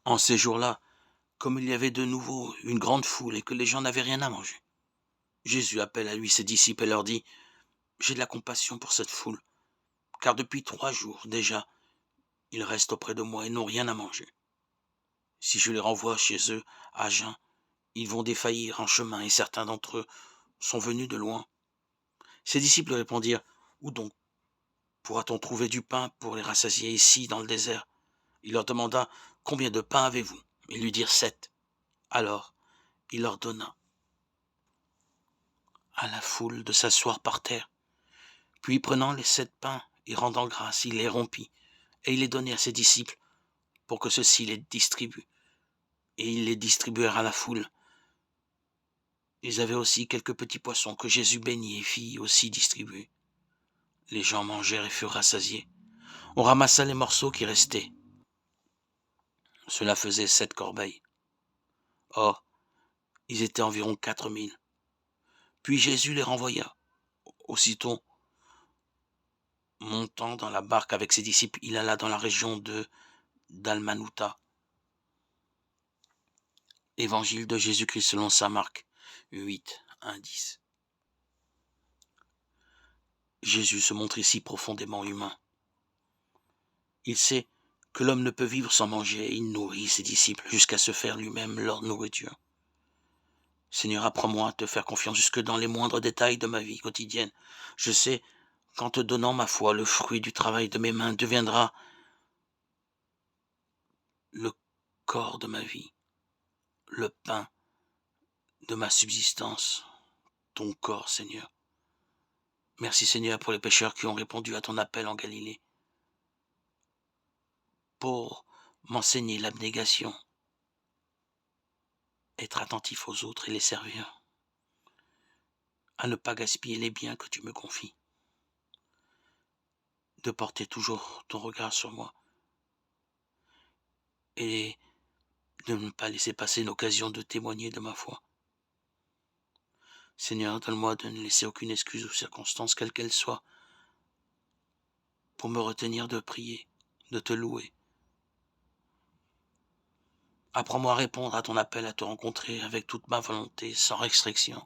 En ces jours-là, comme il y avait de nouveau une grande foule et que les gens n'avaient rien à manger, Jésus appelle à lui ses disciples et leur dit: J'ai de la compassion pour cette foule, car depuis 3 jours déjà, ils restent auprès de moi et n'ont rien à manger. Si je les renvoie chez eux à jeun, ils vont défaillir en chemin et certains d'entre eux sont venus de loin. Ses disciples répondirent: Où donc pourra-t-on trouver du pain pour les rassasier ici dans le désert? Il leur demanda: Combien de pain avez-vous? Ils lui dirent 7. Alors il leur donna à la foule de s'asseoir par terre. Puis prenant les 7 pains et rendant grâce, il les rompit, et il les donnait à ses disciples pour que ceux-ci les distribuent. Et ils les distribuèrent à la foule. Ils avaient aussi quelques petits poissons que Jésus bénit et fit aussi distribuer. Les gens mangèrent et furent rassasiés. On ramassa les morceaux qui restaient. Cela faisait 7 corbeilles. Or, ils étaient environ 4000. Puis Jésus les renvoya. Aussitôt, montant dans la barque avec ses disciples, il alla dans la région de Dalmanouta. Évangile de Jésus-Christ selon saint Marc 8, 1, 10. Jésus se montre ici profondément humain. Il sait que l'homme ne peut vivre sans manger et il nourrit ses disciples jusqu'à se faire lui-même leur nourriture. Seigneur, apprends-moi à te faire confiance jusque dans les moindres détails de ma vie quotidienne. Je sais qu'en te donnant ma foi, le fruit du travail de mes mains deviendra le corps de ma vie, le pain de ma subsistance, ton corps, Seigneur. Merci, Seigneur, pour les pécheurs qui ont répondu à ton appel en Galilée, pour m'enseigner l'abnégation, être attentif aux autres et les servir, à ne pas gaspiller les biens que tu me confies, de porter toujours ton regard sur moi et de ne pas laisser passer une occasion de témoigner de ma foi. Seigneur, donne-moi de ne laisser aucune excuse ou circonstance, quelle qu'elle soit, pour me retenir de prier, de te louer. Apprends-moi à répondre à ton appel à te rencontrer avec toute ma volonté, sans restriction.